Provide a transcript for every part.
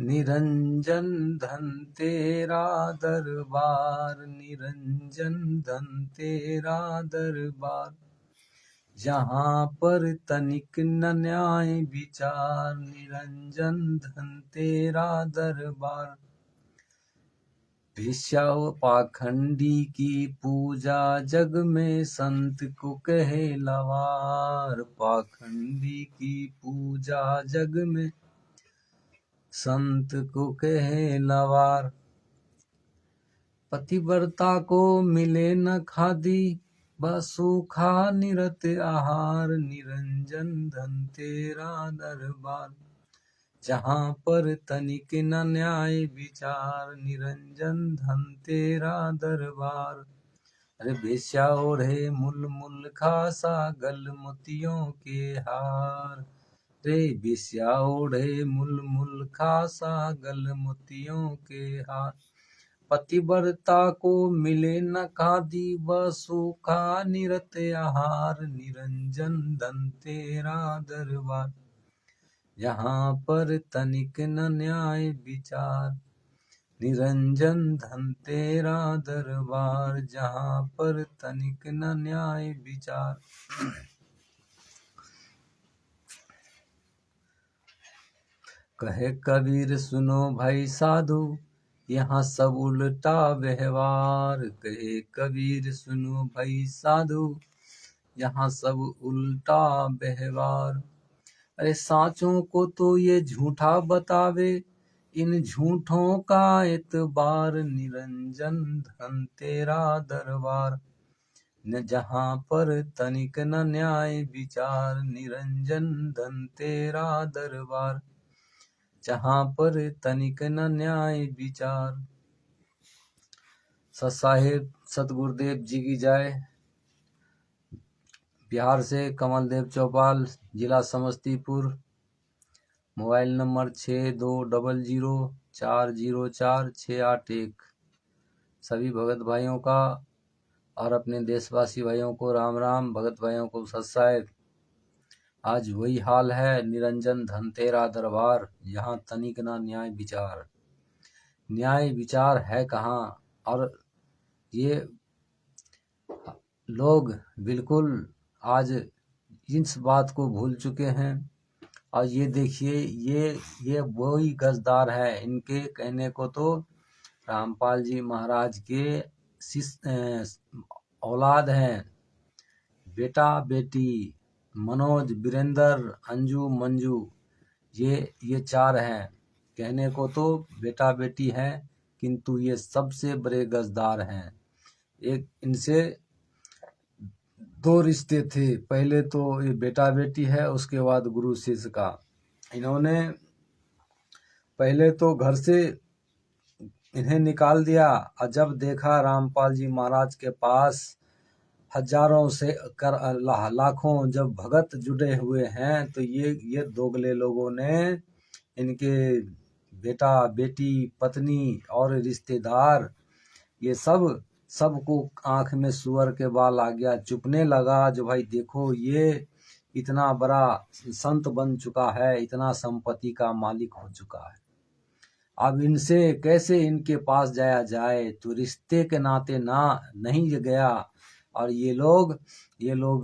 निरंजन धन तेरा दरबार, निरंजन धन तेरा दरबार, जहाँ पर तनिक न न्याय विचार, निरंजन धन तेरा दरबार। भिक्षा पाखंडी की पूजा जग में संत को कहे लवार, पाखंडी की पूजा जग में संत को कहे लवार। पतिव्रता को मिले न खादी व सूखा निरत आहार, निरंजन धन तेरा दरबार, जहाँ पर तनिक न न्याय विचार, निरंजन धन तेरा दरबार। अरे बेश्या ओढ़े मुल मुल खासा गल मोतियों के हार, रे बेश्या ओढ़े मुल मुल खासा गल मोतियों के हार। पतिव्रता को मिले न खादी व सूखा निरत आहार, निरंजन धन तेरा दरबार, यहाँ पर तनिक न न्याय विचार, निरंजन धन तेरा दरबार, जहाँ पर तनिक न न्याय विचार। कहे कबीर सुनो भाई साधु, यहाँ सब उल्टा व्यवहार, कहे कबीर सुनो भाई साधु, यहाँ सब उल्टा व्यवहार। अरे सांचों को तो ये झूठा बतावे, इन झूठों का एतबार, निरंजन धन तेरा दरबार, न जहाँ पर तनिक न न्याय विचार, निरंजन धन तेरा दरबार, जहाँ पर तनिक न न्याय विचार। सतसाहिब सतगुरुदेव जी की जय। बिहार से कमल देव चौपाल, जिला समस्तीपुर, मोबाइल नंबर 6200404681। सभी भगत भाइयों का और अपने देशवासी भाइयों को राम राम, भगत भाइयों को सतसाहिब। आज वही हाल है, निरंजन धन तेरा दरबार, यहाँ तनिक ना न्याय विचार। न्याय विचार है कहाँ? और ये लोग बिल्कुल आज इस बात को भूल चुके हैं। और ये देखिए, ये वही गजदार है। इनके कहने को तो रामपाल जी महाराज के औलाद हैं, बेटा बेटी मनोज, वीरेंद्र, अंजू, मंजू, ये चार हैं। कहने को तो बेटा बेटी हैं, किंतु ये सबसे बड़े गजदार हैं। एक इनसे दो रिश्ते थे, पहले तो ये बेटा बेटी है, उसके बाद गुरु शिष्य का। इन्होंने पहले तो घर से इन्हें निकाल दिया, और जब देखा रामपाल जी महाराज के पास हजारों से लाखों जब भगत जुड़े हुए हैं, तो ये दोगले लोगों ने इनके बेटा बेटी पत्नी और रिश्तेदार ये सबको आंख में सुअर के बाल आ गया। चुपने लगा जो भाई देखो, ये इतना बड़ा संत बन चुका है, इतना संपत्ति का मालिक हो चुका है, अब इनसे कैसे इनके पास जाया जाए। तो रिश्ते के नाते नहीं गया। और ये लोग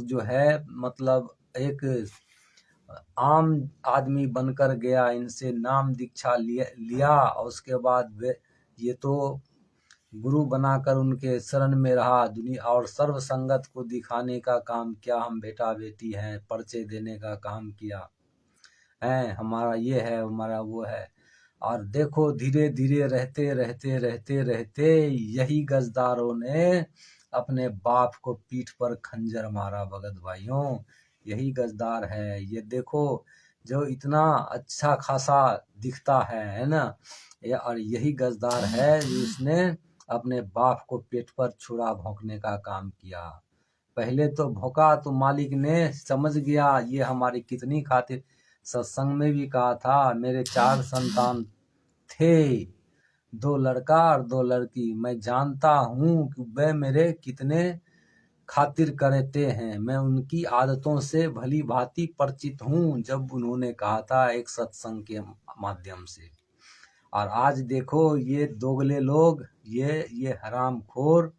जो है मतलब एक आम आदमी बनकर गया, इनसे नाम दीक्षा लिया और उसके बाद ये तो गुरु बनाकर उनके शरण में रहा। दुनिया और सर्व संगत को दिखाने का काम किया, हम बेटा बेटी हैं, पर्चे देने का काम किया है, हमारा ये है, हमारा वो है। और देखो धीरे धीरे रहते यही गजदारों ने अपने बाप को पीठ पर खंजर मारा। भगत भाइयों, यही गजदार है। ये देखो जो इतना अच्छा खासा दिखता है ना, और यही गजदार है जिसने अपने बाप को पेट पर छुरा भोंकने का काम किया। पहले तो भोंका तो मालिक ने समझ गया ये हमारी कितनी खातिर। सत्संग में भी कहा था, मेरे 4 संतान थे, 2 लड़का और 2 लड़की। मैं जानता हूँ कि वे मेरे कितने खातिर करते हैं, मैं उनकी आदतों से भली भांति परिचित हूँ। जब उन्होंने कहा था एक सत्संग के माध्यम से, और आज देखो ये दोगले लोग, ये हरामखोर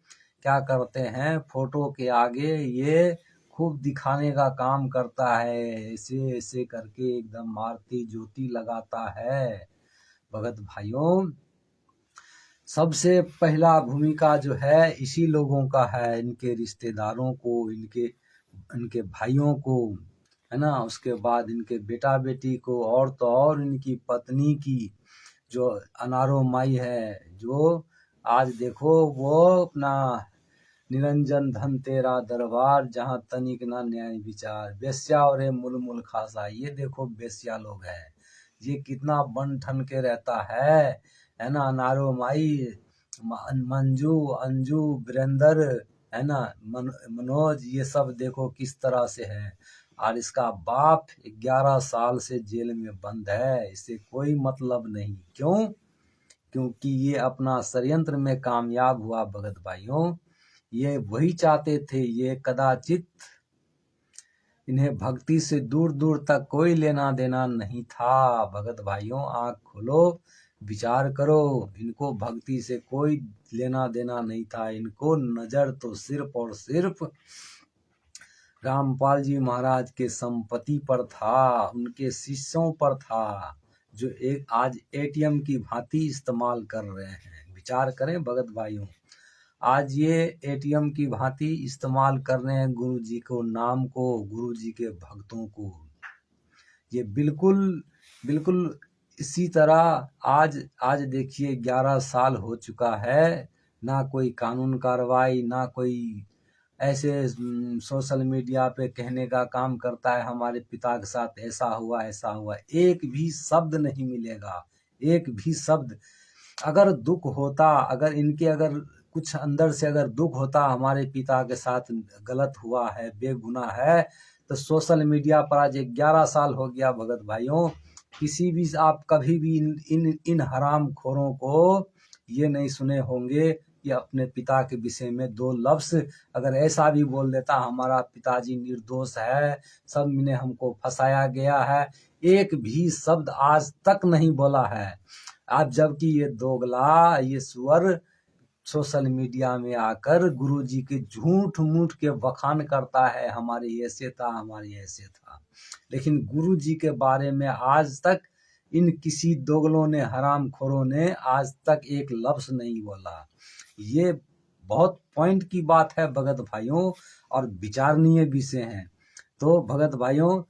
क्या करते हैं, फोटो के आगे ये खूब दिखाने का काम करता है, ऐसे ऐसे करके एकदम आरती ज्योति लगाता है। भगत भाइयों, सबसे पहला भूमिका जो है इसी लोगों का है, इनके रिश्तेदारों को, इनके इनके भाइयों को, है ना। उसके बाद इनके बेटा बेटी को, और तो और इनकी पत्नी की जो अनारो माई है, जो आज देखो वो अपना निरंजन धन तेरा दरबार, जहाँ तनिक ना न्याय विचार, बेस्या और ये मूल मूल खासा, ये देखो बेस्या लोग है, ये कितना बन ठन के रहता है ना। अनारो माई, मंजू, अंजू, वीरेंद्र, है ना, मनोज, ये सब देखो किस तरह से है। और इसका बाप 11 साल से जेल में बंद है, इससे कोई मतलब नहीं। क्यों? क्योंकि ये अपना षड्यंत्र में कामयाब हुआ। भगत भाइयों, ये वही चाहते थे, ये कदाचित इन्हें भक्ति से दूर दूर तक कोई लेना देना नहीं था। भगत भाइयों, आंख खोलो, विचार करो, इनको भक्ति से कोई लेना देना नहीं था। इनको नजर तो सिर्फ और सिर्फ रामपाल जी महाराज के संपत्ति पर था, उनके शिष्यों पर था, जो एक आज एटीएम की भांति इस्तेमाल कर रहे हैं। विचार करें भगत भाइयों, आज ये एटीएम की भांति इस्तेमाल कर रहे हैं गुरु जी को, नाम को, गुरु जी के भक्तों को। ये बिल्कुल बिल्कुल इसी तरह आज देखिए 11 साल हो चुका है, ना कोई कानून कार्रवाई, ना कोई ऐसे सोशल मीडिया पे कहने का काम करता है हमारे पिता के साथ ऐसा हुआ ऐसा हुआ। एक भी शब्द नहीं मिलेगा, एक भी शब्द। अगर दुख होता, अगर इनके अगर कुछ अंदर से अगर दुख होता हमारे पिता के साथ गलत हुआ है, बेगुनाह है, तो सोशल मीडिया पर आज 11 साल हो गया भगत भाइयों, किसी भी आप कभी भी इन हराम खोरों को ये नहीं सुने होंगे कि अपने पिता के विषय में 2 लफ्ज अगर ऐसा भी बोल देता, हमारा पिताजी निर्दोष है, सब ने हमको फंसाया गया है, एक भी शब्द आज तक नहीं बोला है। आज जबकि ये दोगला, ये सुअर सोशल मीडिया में आकर गुरु जी के झूठ मूठ के बखान करता है, हमारे ऐसे था, हमारे ऐसे था। लेकिन गुरु जी के बारे में आज तक इन किसी दोगलों ने, हराम खोरों ने आज तक एक लफ्ज नहीं बोला। ये बहुत पॉइंट की बात है भगत भाइयों, और विचारणीय विषय है। तो भगत भाइयों,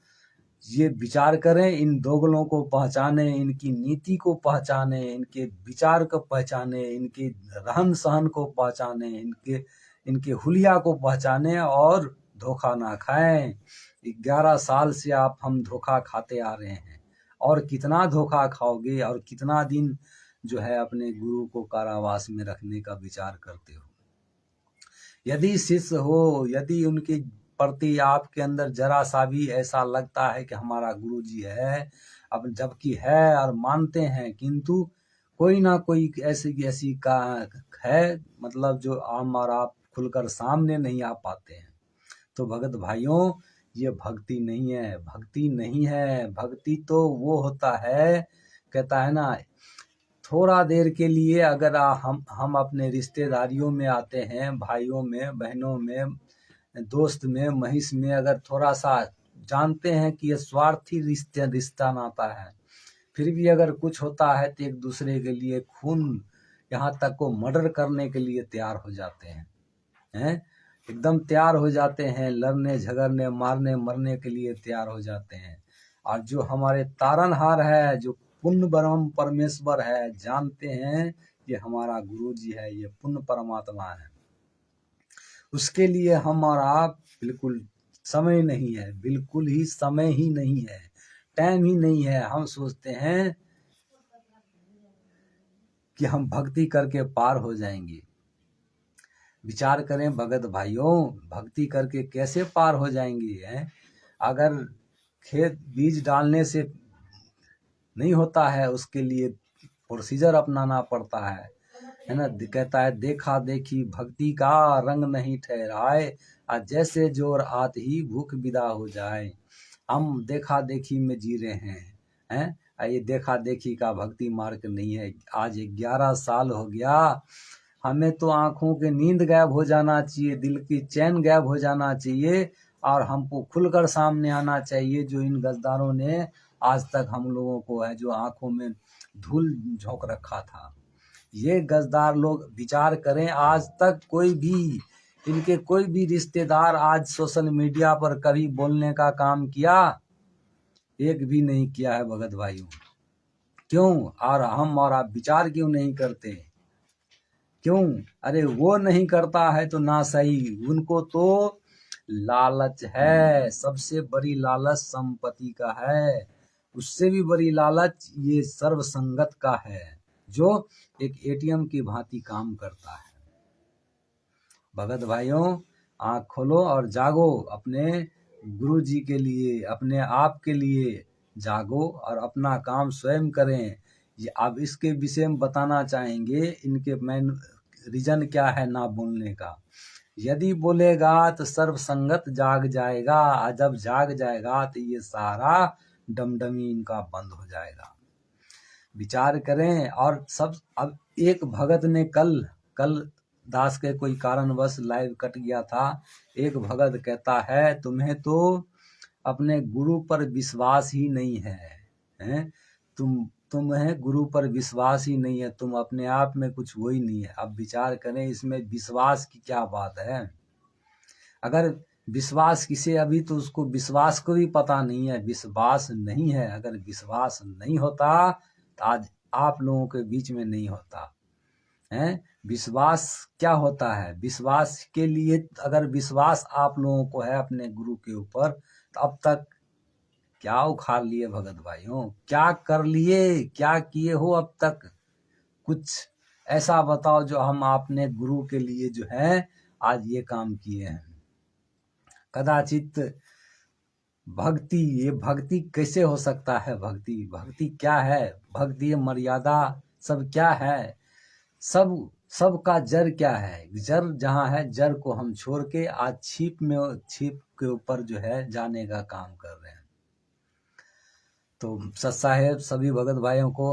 ये विचार करें, इन दोगलों को पहचाने, इनकी नीति को पहचाने, इनके विचार को पहचाने, इनके रहन सहन को पहचाने, इनके हुलिया को पहचाने और धोखा ना खाएं। 11 साल से आप हम धोखा खाते आ रहे हैं, और कितना धोखा खाओगे, और कितना दिन जो है अपने गुरु को कारावास में रखने का विचार करते हो। यदि शिष्य हो, यदि उनके प्रति आपके अंदर जरा सा भी ऐसा लगता है कि हमारा गुरु जी है, अब जबकि है और मानते हैं, किंतु कोई ना कोई ऐसी का है, मतलब जो हम और आप खुलकर सामने नहीं आ पाते हैं, तो भगत भाइयों, ये भक्ति नहीं है, भक्ति नहीं है। भक्ति तो वो होता है, कहता है ना, थोड़ा देर के लिए अगर हम अपने रिश्तेदारियों में आते हैं, भाइयों में, बहनों में, दोस्त में, महिष में, अगर थोड़ा सा जानते हैं कि ये स्वार्थी रिश्ता नाता है, फिर भी अगर कुछ होता है तो एक दूसरे के लिए खून, यहाँ तक को मर्डर करने के लिए तैयार हो जाते हैं, एकदम तैयार हो जाते हैं, लड़ने झगड़ने मारने मरने के लिए तैयार हो जाते हैं। और जो हमारे तारनहार है, जो पुण्य ब्रह्म परमेश्वर है, जानते हैं ये हमारा गुरु जी है, ये पुण्य परमात्मा है, उसके लिए हम और आप बिल्कुल समय नहीं है, बिल्कुल ही समय ही नहीं है, टाइम ही नहीं है। हम सोचते हैं कि हम भक्ति करके पार हो जाएंगे। विचार करें भगत भाइयों, भक्ति करके कैसे पार हो जाएंगे हैं? अगर खेत बीज डालने से नहीं होता है, उसके लिए प्रोसीजर अपनाना पड़ता है ना। कहता है देखा देखी भक्ति का रंग नहीं ठहराए, आज जैसे जोर आत ही भूख विदा हो जाए। हम देखा देखी में जी रहे हैं, ये देखा देखी का भक्ति मार्ग नहीं है। आज 11 साल हो गया, हमें तो आंखों के नींद गायब हो जाना चाहिए, दिल की चैन गायब हो जाना चाहिए, और हमको खुलकर सामने आना चाहिए। जो इन गद्दारों ने आज तक हम लोगों को है जो आंखों में धूल झोंक रखा था, ये गद्दार लोग विचार करें। आज तक कोई भी इनके कोई भी रिश्तेदार आज सोशल मीडिया पर कभी बोलने का काम किया? एक भी नहीं किया है भगत भाइयों। क्यों? और हम और आप विचार क्यों नहीं करते? क्यों? अरे वो नहीं करता है तो ना सही, उनको तो लालच है, सबसे बड़ी लालच संपत्ति का है, उससे भी बड़ी लालच ये सर्व संगत का है, जो एक एटीएम की भांति काम करता है। भगत भाइयों, आंख खोलो और जागो, अपने गुरु जी के लिए, अपने आप के लिए जागो और अपना काम स्वयं करें। ये अब इसके विषय में बताना चाहेंगे, इनके मेन रीजन क्या है ना बोलने का। यदि बोलेगा तो सर्व संगत जाग जाएगा, और जब जाग जाएगा तो ये सारा डमडमी इनका बंद हो जाएगा। विचार करें। और सब, अब एक भगत ने कल दास के कोई कारणवश लाइव कट गया था, एक भगत कहता है तुम्हें तो अपने गुरु पर विश्वास ही नहीं है, हैं? तुम्हें गुरु पर विश्वास ही नहीं है, तुम अपने आप में कुछ वो ही नहीं है। अब विचार करें इसमें विश्वास की क्या बात है। अगर विश्वास किसे, अभी तो उसको विश्वास को भी पता नहीं है, विश्वास नहीं है। अगर विश्वास नहीं होता तो आज आप लोगों के बीच में नहीं होता है। विश्वास क्या होता है? विश्वास के लिए, अगर विश्वास आप लोगों को है अपने गुरु के ऊपर, तो अब तक क्या उखाड़ लिए भगत भाइयों? क्या कर लिए, क्या किए हो अब तक? कुछ ऐसा बताओ जो हम आपने गुरु के लिए जो है आज ये काम किए हैं। कदाचित भक्ति, ये भक्ति कैसे हो सकता है? भक्ति क्या है? भक्ति मर्यादा सब क्या है? सब का जड़ क्या है? जड़ जहाँ है, जड़ को हम छोड़ के आज छिप के ऊपर जो है जाने का काम कर रहे हैं। तो सत साहेब सभी भगत भाइयों को,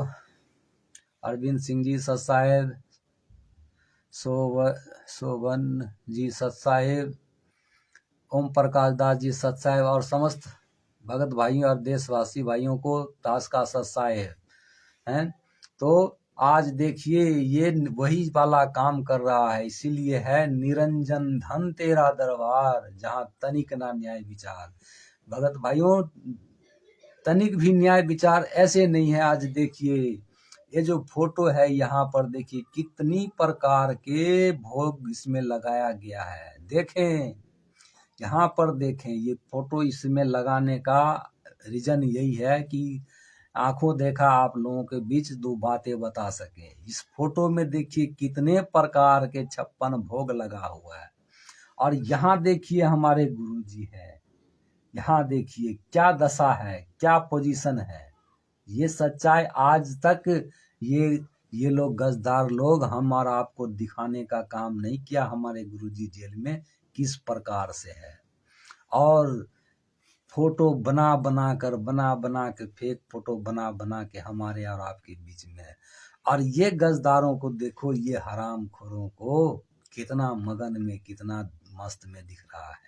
अरविंद सिंह जी सत साहेब, सोवन जी सत साहेब, ओम प्रकाश दास जी सत साहेब, और समस्त भगत भाइयों और देशवासी भाइयों को दास का सत साहेब हैं। तो आज देखिए ये वही वाला काम कर रहा है, इसीलिए है निरंजन धन तेरा दरबार, जहाँ तनिक ना न्याय विचार। भगत भाइयों, तनिक भी न्याय विचार ऐसे नहीं है। आज देखिए ये जो फोटो है यहाँ पर, देखिए कितनी प्रकार के भोग इसमें लगाया गया है। देखें यहाँ पर, देखें ये फोटो इसमें लगाने का रीजन यही है कि आंखों देखा आप लोगों के बीच दो बातें बता सके। इस फोटो में देखिए कितने प्रकार के 56 भोग लगा हुआ है। और यहाँ देखिए हमारे गुरु जी है, यहाँ देखिए क्या दशा है, क्या पोजीशन है। ये सच्चाई आज तक ये लोग गद्दार लोग हम और आपको दिखाने का काम नहीं किया, हमारे गुरुजी जेल में किस प्रकार से है। और फोटो बना बना के फेक फोटो बना के हमारे और आपके बीच में है। और ये गद्दारों को देखो, ये हराम खोरों को कितना मगन में, कितना मस्त में दिख रहा है।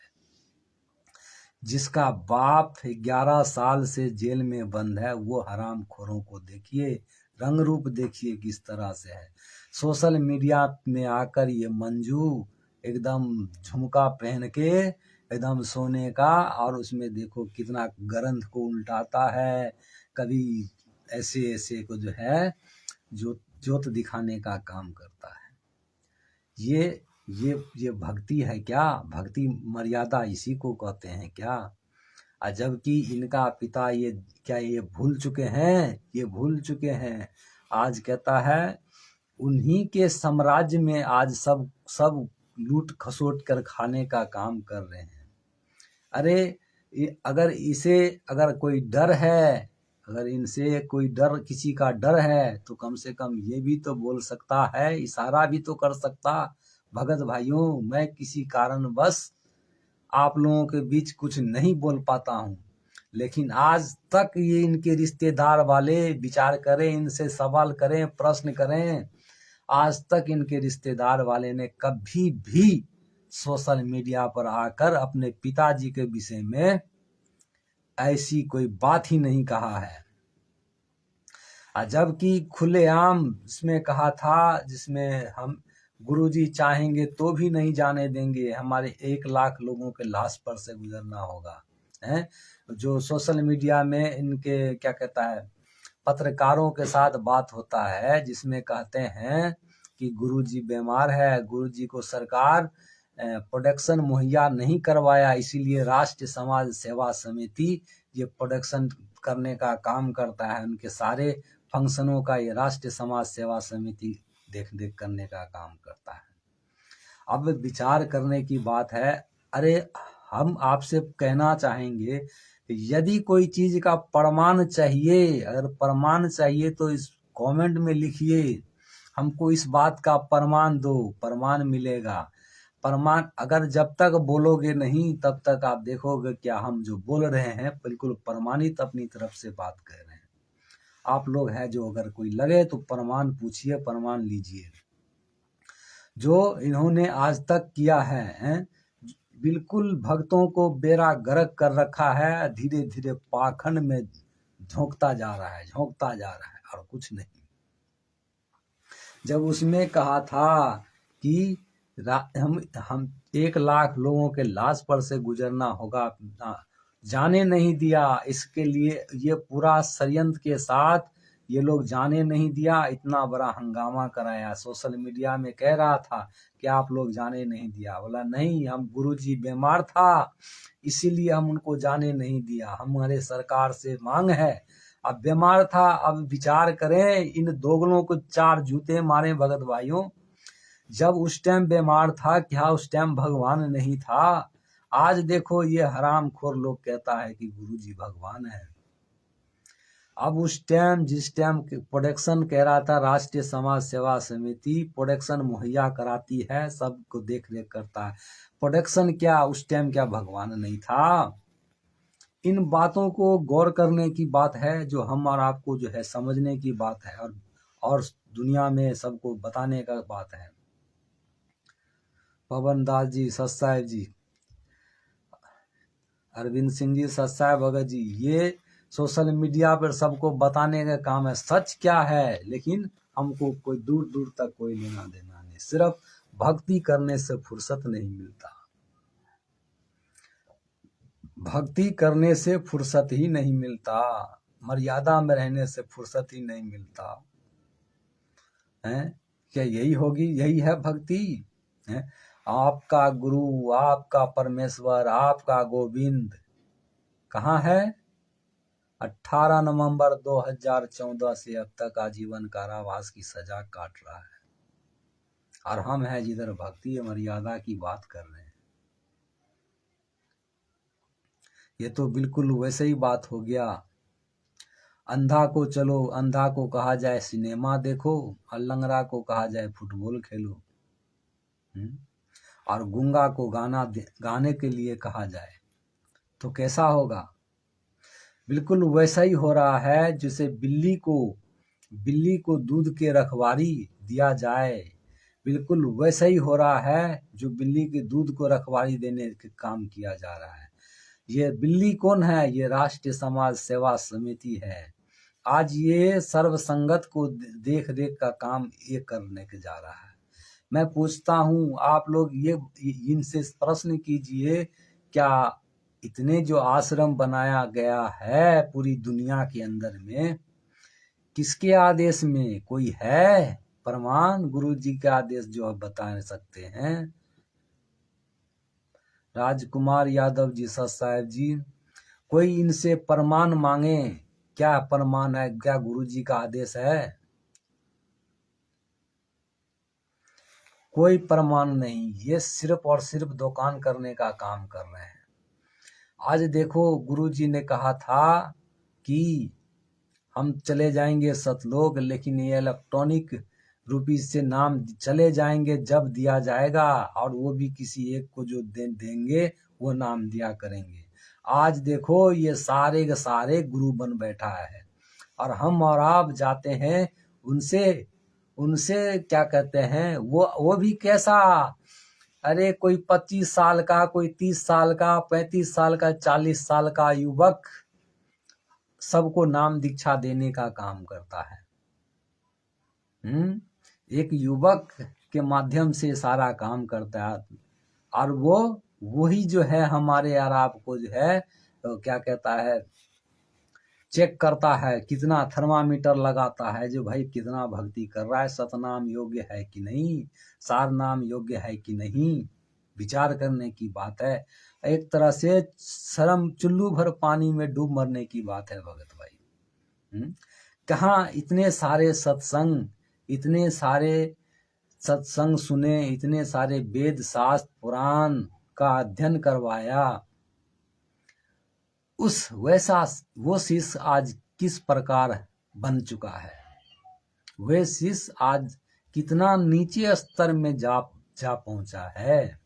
जिसका बाप 11 साल से जेल में बंद है, वो हराम खोरों को देखिए, रंग रूप देखिए किस तरह से है। सोशल मीडिया में आकर ये मंजू एकदम झुमका पहन के, एकदम सोने का, और उसमें देखो कितना ग्रंथ को उल्टाता है, कभी ऐसे ऐसे को जो है जोत दिखाने का काम करता है। ये भक्ति है क्या? भक्ति मर्यादा इसी को कहते हैं क्या? जबकि इनका पिता ये भूल चुके हैं, ये भूल चुके हैं। आज कहता है उन्हीं के साम्राज्य में आज सब लूट खसोट कर खाने का काम कर रहे हैं। अरे अगर कोई डर है, अगर इनसे कोई डर, किसी का डर है, तो कम से कम ये भी तो बोल सकता है, इशारा भी तो कर सकता। भगत भाइयों, मैं किसी कारणवश आप लोगों के बीच कुछ नहीं बोल पाता हूँ, लेकिन आज तक ये इनके रिश्तेदार वाले विचार करें, इनसे सवाल करें, प्रश्न करें, आज तक इनके रिश्तेदार वाले ने कभी भी सोशल मीडिया पर आकर अपने पिताजी के विषय में ऐसी कोई बात ही नहीं कहा है। जबकि खुलेआम इसमें कहा था, जिसमें हम गुरुजी चाहेंगे तो भी नहीं जाने देंगे, हमारे 1 लाख लोगों के लाश पर से गुजरना होगा। हैं जो सोशल मीडिया में इनके क्या कहता है पत्रकारों के साथ बात होता है, जिसमें कहते हैं कि गुरुजी बीमार है, गुरुजी को सरकार प्रोडक्शन मुहैया नहीं करवाया, इसीलिए राष्ट्रीय समाज सेवा समिति ये प्रोडक्शन करने का काम करता है। उनके सारे फंक्शनों का ये राष्ट्रीय समाज सेवा समिति देख करने का काम करता है। अब विचार करने की बात है। अरे हम आपसे कहना चाहेंगे, यदि कोई चीज का प्रमाण चाहिए, अगर प्रमाण चाहिए तो इस कमेंट में लिखिए, हमको इस बात का प्रमाण दो, प्रमाण मिलेगा। प्रमाण अगर जब तक बोलोगे नहीं तब तक आप देखोगे क्या हम जो बोल रहे हैं बिल्कुल प्रमाणित अपनी तरफ से बात कर रहे हैं। आप लोग हैं जो अगर कोई लगे तो प्रमाण पूछिए, प्रमाण लीजिए। जो इन्होंने आज तक किया है, बिल्कुल भक्तों को बेड़ा गर्क कर रखा है, धीरे धीरे पाखंड में झोंकता जा रहा है और कुछ नहीं। जब उसमें कहा था कि हम 1 लाख लोगों के लाश पर से गुजरना होगा, जाने नहीं दिया, इसके लिए ये पूरा षड्यंत्र के साथ ये लोग जाने नहीं दिया, इतना बड़ा हंगामा कराया। सोशल मीडिया में कह रहा था कि आप लोग जाने नहीं दिया, बोला नहीं, हम गुरुजी बीमार था इसीलिए हम उनको जाने नहीं दिया, हमारे सरकार से मांग है। अब बीमार था, अब विचार करें, इन दोगलों को 4 जूते मारे भगत भाइयों। जब उस टाइम बीमार था, क्या उस टाइम भगवान नहीं था? आज देखो ये हरामखोर लोग कहता है कि गुरुजी भगवान है। अब उस टाइम जिस टाइम प्रोडक्शन कह रहा था, राष्ट्रीय समाज सेवा समिति प्रोडक्शन मुहैया कराती है, सबको देख रेख करता है, प्रोडक्शन क्या उस टाइम क्या भगवान नहीं था? इन बातों को गौर करने की बात है, जो हम और आपको जो है समझने की बात है, और दुनिया में सबको बताने का बात है। पवन दास जी, सत्साहेब जी, अरविंद सिंह जी, सत्साहेब भगत जी, ये सोशल मीडिया पर सबको बताने का काम है सच क्या है, लेकिन हमको कोई दूर दूर तक कोई लेना देना नहीं। सिर्फ भक्ति करने से फुर्सत नहीं मिलता, भक्ति करने से फुर्सत ही नहीं मिलता, मर्यादा में रहने से फुर्सत ही नहीं मिलता है। क्या यही होगी, यही है भक्ति है? आपका गुरु, आपका परमेश्वर, आपका गोविंद कहाँ है? 18 नवंबर 2014 से अब तक आजीवन कारावास की सजा काट रहा है, और हम हैं जिधर भक्ति मर्यादा की बात कर रहे हैं। ये तो बिल्कुल वैसे ही बात हो गया। अंधा को चलो, अंधा को कहा जाए सिनेमा देखो, और लंगड़ा को कहा जाए फुटबॉल खेलो, और गूंगा को गाने के लिए कहा जाए तो कैसा होगा? बिल्कुल वैसा ही हो रहा है जैसे बिल्ली को दूध के रखवारी दिया जाए, बिल्कुल वैसा ही हो रहा है जो बिल्ली के दूध को रखवारी देने के काम किया जा रहा है। ये बिल्ली कौन है? ये राष्ट्रीय समाज सेवा समिति है। आज ये सर्वसंगत को देख रेख का काम ये करने के जा रहा है। मैं पूछता हूँ, आप लोग ये इनसे प्रश्न कीजिए, क्या इतने जो आश्रम बनाया गया है पूरी दुनिया के अंदर में, किसके आदेश में? कोई है प्रमाण? गुरु जी के आदेश जो आप बता सकते हैं? राजकुमार यादव जी, सत्साहेब जी, कोई इनसे प्रमाण मांगे, क्या प्रमाण है, क्या गुरु जी का आदेश है? कोई प्रमाण नहीं, ये सिर्फ और सिर्फ दुकान करने का काम कर रहे हैं। आज देखो गुरुजी ने कहा था कि हम चले जाएंगे सतलोक, लेकिन ये इलेक्ट्रॉनिक रूपी से नाम चले जाएंगे जब दिया जाएगा, और वो भी किसी एक को जो देंगे वो नाम दिया करेंगे। आज देखो ये सारे के सारे गुरु बन बैठा है, और हम और आप जाते हैं उनसे उनसे क्या कहते हैं, वो भी कैसा, अरे कोई 25 साल का, कोई 30 साल का, 35 साल का, 40 साल का युवक सबको नाम दीक्षा देने का काम करता है। एक युवक के माध्यम से सारा काम करता है, और वही जो है हमारे यार आपको जो है तो क्या कहता है, चेक करता है, कितना थर्मामीटर लगाता है जो भाई कितना भक्ति कर रहा है, सतनाम योग्य है कि नहीं, सार नाम योग्य है कि नहीं, विचार करने की बात है। एक तरह से शर्म चुल्लू भर पानी में डूब मरने की बात है भगत भाई। कहाँ इतने सारे सत्संग, इतने सारे सत्संग सुने, इतने सारे वेद शास्त्र पुराण का अध्ययन करवाया, वो शिष्य आज किस प्रकार बन चुका है, वह शिष्य आज कितना नीचे स्तर में जा पहुंचा है।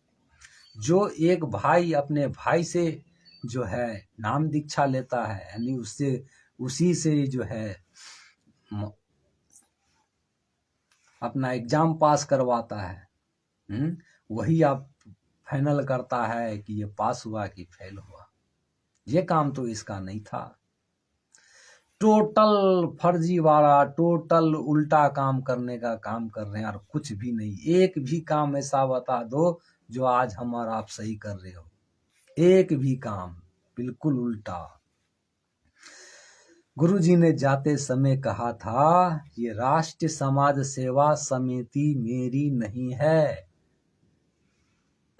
जो एक भाई अपने भाई से जो है नाम दीक्षा लेता है, यानी उससे उसी से जो है अपना एग्जाम पास करवाता है, वही आप फाइनल करता है कि ये पास हुआ कि फेल हुआ। ये काम तो इसका नहीं था। टोटल फर्जी वाला, टोटल उल्टा काम करने का काम कर रहे हैं, और कुछ भी नहीं। एक भी काम ऐसा बता दो जो आज हम और आप सही कर रहे हो, एक भी काम बिल्कुल उल्टा। गुरुजी ने जाते समय कहा था, ये राष्ट्रीय समाज सेवा समिति मेरी नहीं है।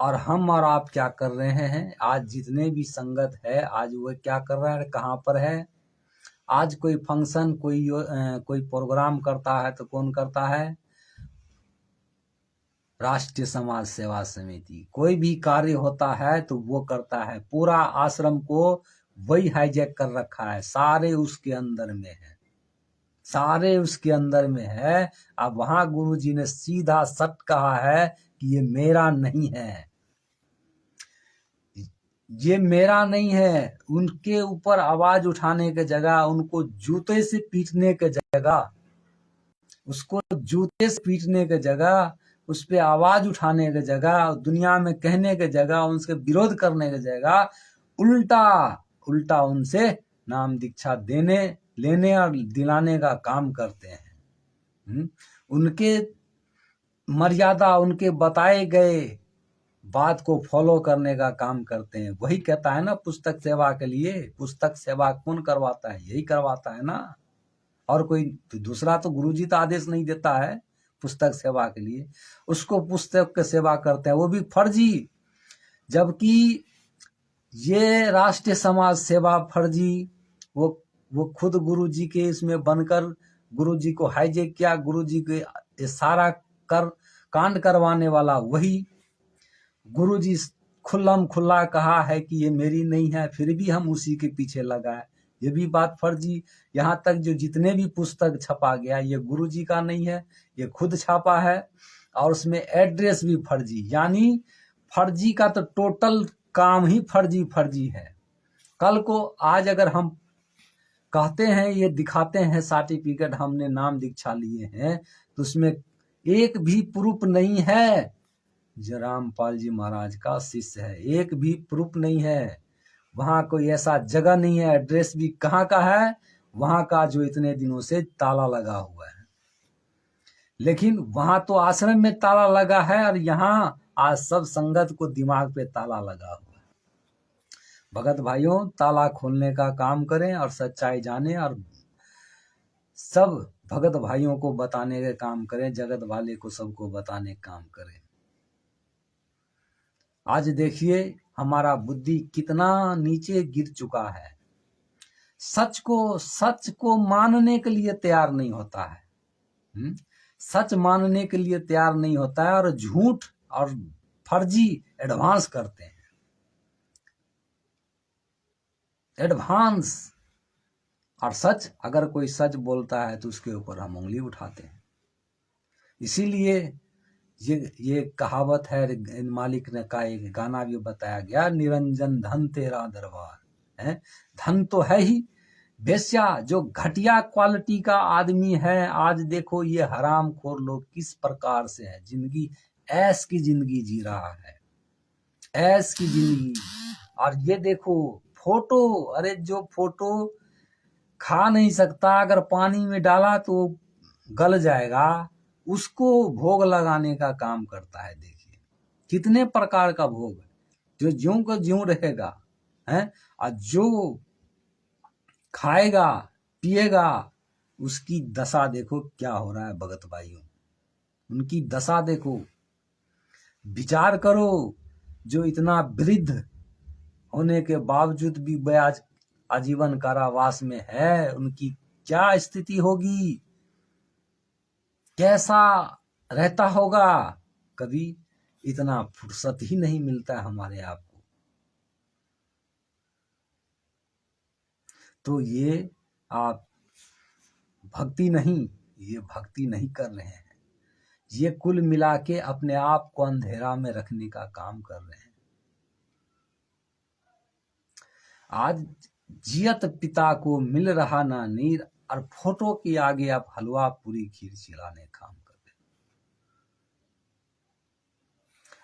और हम और आप क्या कर रहे हैं, आज जितने भी संगत है आज वो क्या कर रहा है, कहाँ पर है। आज कोई फंक्शन, कोई प्रोग्राम करता है तो कौन करता है, राष्ट्रीय समाज सेवा समिति। कोई भी कार्य होता है तो वो करता है, पूरा आश्रम को वही हाईजैक कर रखा है, सारे उसके अंदर में है, सारे उसके अंदर में है। अब वहां गुरुजी ने सीधा सट कहा है कि ये मेरा नहीं है, ये मेरा नहीं है। उनके ऊपर आवाज उठाने के जगह, उनको जूते से पीटने के जगह, उसको जूते से पीटने के जगह, उस पे आवाज उठाने के जगह, दुनिया में कहने के जगह, उनसे विरोध करने के जगह उल्टा उल्टा उनसे नाम दीक्षा लेने और दिलाने का काम करते हैं। उनके मर्यादा, उनके बताए गए बात को फॉलो करने का काम करते हैं। वही कहता है ना पुस्तक सेवा के लिए, पुस्तक सेवा कौन करवाता है, यही करवाता है ना, और कोई दूसरा तो गुरुजी तो आदेश नहीं देता है पुस्तक सेवा के लिए, उसको पुस्तक की सेवा करते हैं, वो भी फर्जी। जबकि ये राष्ट्रीय समाज सेवा फर्जी, वो खुद गुरुजी के इसमें बनकर गुरुजी को हाईजैक किया, गुरुजी के सारा कांड करवाने वाला वही। गुरुजी खुल्लम खुल्ला कहा है कि ये मेरी नहीं है, फिर भी हम उसी के पीछे लगाए, ये भी बात फर्जी। यहाँ तक जो जितने भी पुस्तक छपा गया ये गुरुजी का नहीं है, ये खुद छापा है, और उसमें एड्रेस भी फर्जी। यानी फर्जी का तो टोटल काम ही फर्जी है। कल को आज अगर हम कहते हैं, ये दिखाते हैं सर्टिफिकेट हमने नाम दीक्षा लिए हैं, तो उसमें एक भी प्रूफ नहीं है जो रामपाल जी महाराज का शिष्य है, एक भी प्रूफ नहीं है। वहां कोई ऐसा जगह नहीं है, एड्रेस भी कहाँ का है, वहां का जो इतने दिनों से ताला लगा हुआ है। लेकिन वहां तो आश्रम में ताला लगा है, और यहाँ आज सब संगत को दिमाग पे ताला लगा हुआ है। भगत भाइयों, ताला खोलने का काम करें और सच्चाई जाने, और सब भगत भाइयों को बताने का काम करें, जगत वाले को सबको बताने का काम करें। आज देखिए हमारा बुद्धि कितना नीचे गिर चुका है, सच को मानने के लिए तैयार नहीं होता है। सच मानने के लिए तैयार नहीं होता है, और झूठ और फर्जी एडवांस करते हैं, एडवांस। और सच, अगर कोई सच बोलता है तो उसके ऊपर हम उंगली उठाते हैं। इसीलिए ये कहावत है, मालिक ने का एक गाना भी बताया गया, निरंजन धन तेरा दरबार, है। धन तो है ही, वेश्या जो घटिया क्वालिटी का आदमी है, आज देखो ये हरामखोर लोग किस प्रकार से है, जिंदगी ऐश की जिंदगी जी रहा है, ऐश की जिंदगी। और ये देखो फोटो, अरे जो फोटो खा नहीं सकता, अगर पानी में डाला तो गल जाएगा, उसको भोग लगाने का काम करता है। देखिए कितने प्रकार का भोग है, जो ज्यों का ज्यों रहेगा है, और जो खाएगा पिएगा उसकी दशा देखो क्या हो रहा है भगत भाइयों, उनकी दशा देखो। विचार करो, जो इतना वृद्ध होने के बावजूद भी वे आज आजीवन कारावास में है, उनकी क्या स्थिति होगी, कैसा रहता होगा। कभी इतना फुर्सत ही नहीं मिलता है हमारे आप को। तो ये आप भक्ति नहीं, ये भक्ति नहीं कर रहे हैं, ये कुल मिला के अपने आप को अंधेरा में रखने का काम कर रहे हैं। आज जियत पिता को मिल रहा ना नीर, और फोटो के आगे आप हलवा पूरी खीर खिलाने काम कर रहे हैं,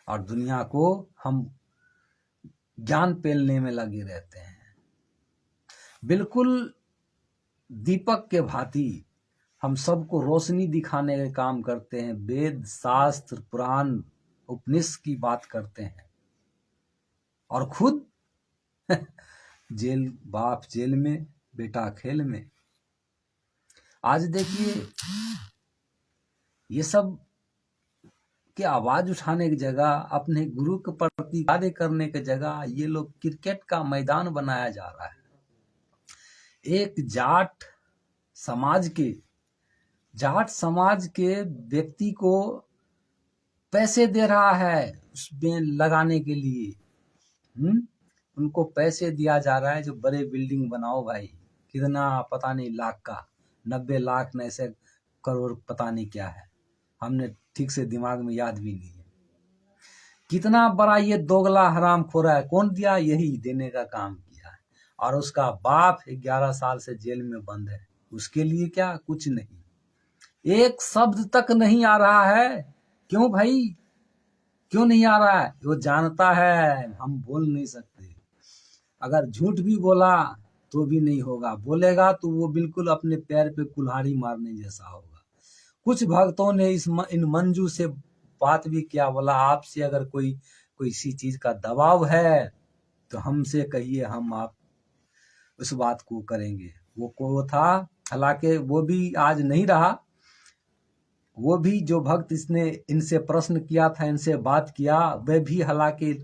और दुनिया को हम ज्ञान पेलने में लगे रहते हैं। बिल्कुल दीपक के भांति हम सबको रोशनी दिखाने का काम करते हैं, वेद शास्त्र पुराण उपनिषद की बात करते हैं, और खुद जेल, बाप जेल में, बेटा खेल में। आज देखिए ये सब की आवाज उठाने की जगह, अपने गुरु के प्रति कार्य करने की जगह, ये लोग क्रिकेट का मैदान बनाया जा रहा है। एक जाट समाज के व्यक्ति को पैसे दे रहा है उसमें लगाने के लिए, उनको पैसे दिया जा रहा है जो बड़े बिल्डिंग बनाओ भाई, कितना पता नहीं लाख का, 90 लाख न ऐसे करोड़ पता नहीं क्या है, हमने ठीक से दिमाग में याद भी नहीं है। कितना बड़ा ये दोगला हरामखोर है, कौन दिया, यही देने का काम किया है। और उसका बाप 11 साल से जेल में बंद है, उसके लिए क्या, कुछ नहीं, एक शब्द तक नहीं आ रहा है। क्यों भाई, क्यों नहीं आ रहा है? वो जानता है हम बोल नहीं सकते, अगर झूठ भी बोला तो भी नहीं होगा, बोलेगा तो वो बिल्कुल अपने पैर पे कुल्हाड़ी मारने जैसा होगा। कुछ भक्तों ने इन मंजू से बात भी किया, बोला आपसे अगर कोई सी चीज का दबाव है तो हमसे कहिए, हम आप उस बात को करेंगे। वो था, हालांकि वो भी आज नहीं रहा, वो भी जो भक्त इसने इनसे प्रश्न किया था, इनसे बात किया, वह भी हालांकि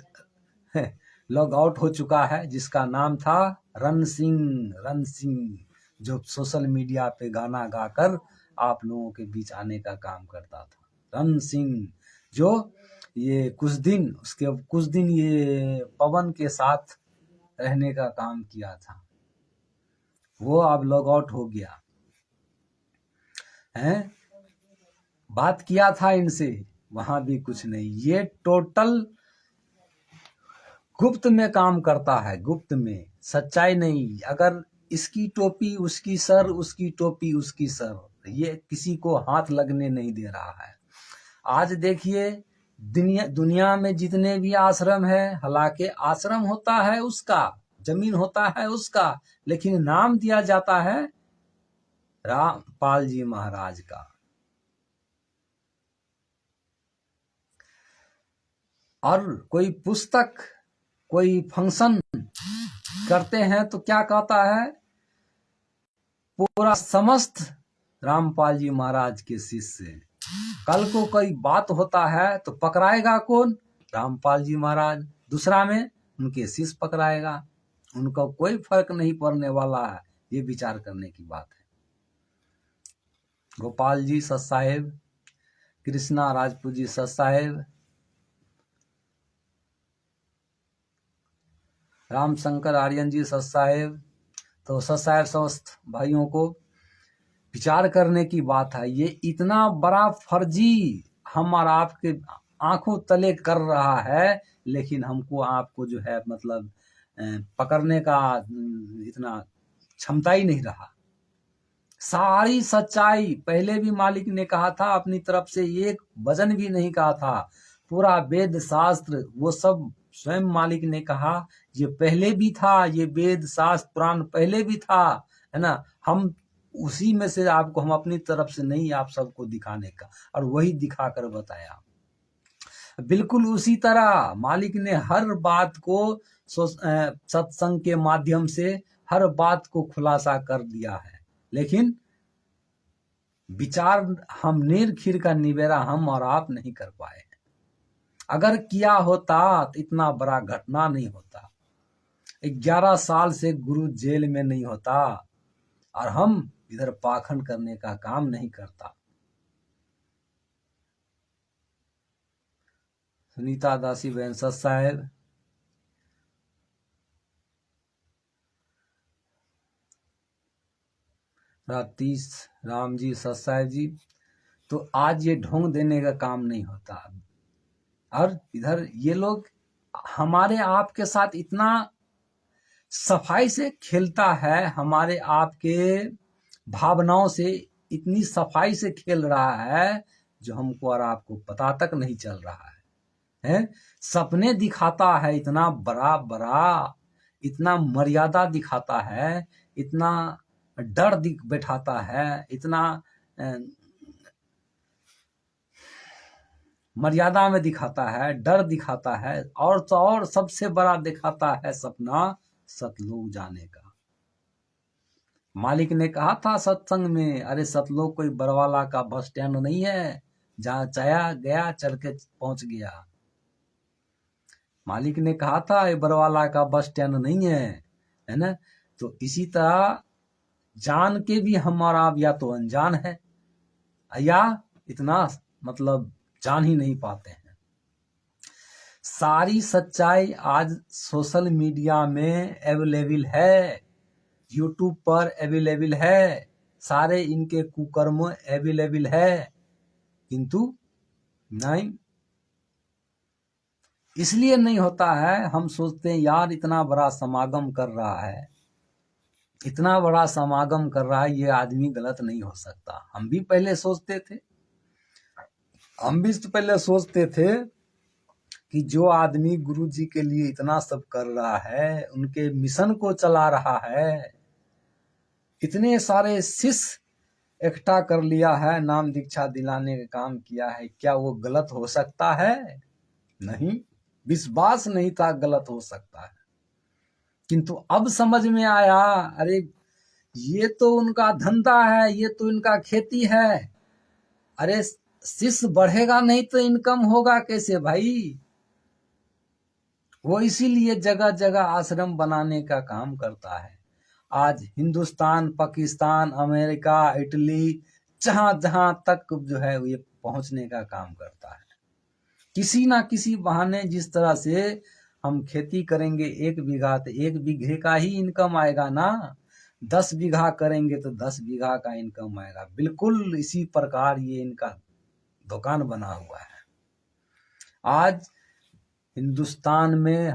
लॉग आउट हो चुका है, जिसका नाम था रण सिंह, जो सोशल मीडिया पे गाना गाकर आप लोगों के बीच आने का काम करता था। रण सिंह जो ये कुछ दिन ये पवन के साथ रहने का काम किया था, वो अब लॉग आउट हो गया है। बात किया था इनसे, वहां भी कुछ नहीं, ये टोटल गुप्त में काम करता है, गुप्त में, सच्चाई नहीं। अगर इसकी टोपी उसकी सर, उसकी टोपी उसकी सर, ये किसी को हाथ लगने नहीं दे रहा है। आज देखिए दुनिया में जितने भी आश्रम है, हालांकि आश्रम होता है उसका, जमीन होता है उसका, लेकिन नाम दिया जाता है रामपाल जी महाराज का। और कोई पुस्तक, कोई फंक्शन करते हैं तो क्या कहता है, पूरा समस्त रामपाल जी महाराज के शिष्य। कल को कोई बात होता है तो पकड़ाएगा कौन, रामपाल जी महाराज, दूसरा में उनके शिष्य पकड़ाएगा, उनका कोई फर्क नहीं पड़ने वाला है। ये विचार करने की बात है। गोपाल जी सत साहेब, कृष्णा राजपूत जी सत साहेब, रामशंकर आर्यन जी सत साहेब, तो सत साहेब समस्त भाइयों को विचार करने की बात है। ये इतना बड़ा फर्जी हम और आपके आंखों तले कर रहा है, लेकिन हमको आपको जो है मतलब पकड़ने का इतना क्षमता ही नहीं रहा। सारी सच्चाई पहले भी मालिक ने कहा था, अपनी तरफ से एक वचन भी नहीं कहा था। पूरा वेद शास्त्र वो सब स्वयं मालिक ने कहा, ये पहले भी था, ये वेद शास्त्र पुराण पहले भी था, है ना। हम उसी में से आपको, हम अपनी तरफ से नहीं आप सबको दिखाने का, और वही दिखाकर बताया। बिल्कुल उसी तरह मालिक ने हर बात को सत्संग के माध्यम से हर बात को खुलासा कर दिया है। लेकिन विचार हम नीर खीर का निबेरा हम और आप नहीं कर पाए। अगर किया होता तो इतना बड़ा घटना नहीं होता, 11 साल से गुरु जेल में नहीं होता, और हम इधर पाखंड करने का काम नहीं करता। सुनीता दासी बहन सत साहेब, रातीश राम जी सत साहेब जी, तो आज ये ढोंग देने का काम नहीं होता। और इधर ये लोग हमारे आप के साथ इतना सफाई से खेलता है, हमारे आप के भावनाओं से इतनी सफाई से खेल रहा है, जो हमको और आपको पता तक नहीं चल रहा है। सपने दिखाता है इतना बड़ा बड़ा, इतना मर्यादा दिखाता है, इतना डर बैठाता है, इतना मर्यादा में दिखाता है, डर दिखाता है, और तो और सबसे बड़ा दिखाता है सपना सतलोक जाने का। मालिक ने कहा था सत्संग में, अरे सतलोक कोई बरवाला का बस स्टैंड नहीं है, जहां चाया गया चल के पहुंच गया। मालिक ने कहा था ये बरवाला का बस स्टैंड नहीं है ना। तो इसी तरह जान के भी हमारा या तो अनजान है, या इतना मतलब जान ही नहीं पाते हैं। सारी सच्चाई आज सोशल मीडिया में अवेलेबल है, यूट्यूब पर अवेलेबल है, सारे इनके कुकर्म अवेलेबल है, किंतु नहीं, इसलिए नहीं होता है। हम सोचते हैं यार इतना बड़ा समागम कर रहा है, इतना बड़ा समागम कर रहा है, ये आदमी गलत नहीं हो सकता। हम भी पहले सोचते थे, हम भी तो पहले सोचते थे कि जो आदमी गुरु जी के लिए इतना सब कर रहा है, उनके मिशन को चला रहा है, इतने सारे शिष्य इकट्ठा कर लिया है, नाम दीक्षा दिलाने का काम किया है, क्या वो गलत हो सकता है? नहीं, विश्वास नहीं था गलत हो सकता है। किंतु अब समझ में आया, अरे ये तो उनका धंधा है, ये तो इनका खेती है। अरे शिष्य बढ़ेगा नहीं तो इनकम होगा कैसे भाई? वो इसीलिए जगह जगह आश्रम बनाने का काम करता है। आज हिंदुस्तान, पाकिस्तान, अमेरिका, इटली, जहां जहां तक जो है ये पहुंचने का काम करता है। किसी ना किसी बहाने जिस तरह से हम खेती करेंगे 1 बीघा तो 1 बीघे का ही इनकम आएगा ना, 10 बीघा करेंगे तो 10 बीघा का इनकम आएगा। बिल्कुल इसी प्रकार ये इनका दुकान बना हुआ है। आज हिंदुस्तान में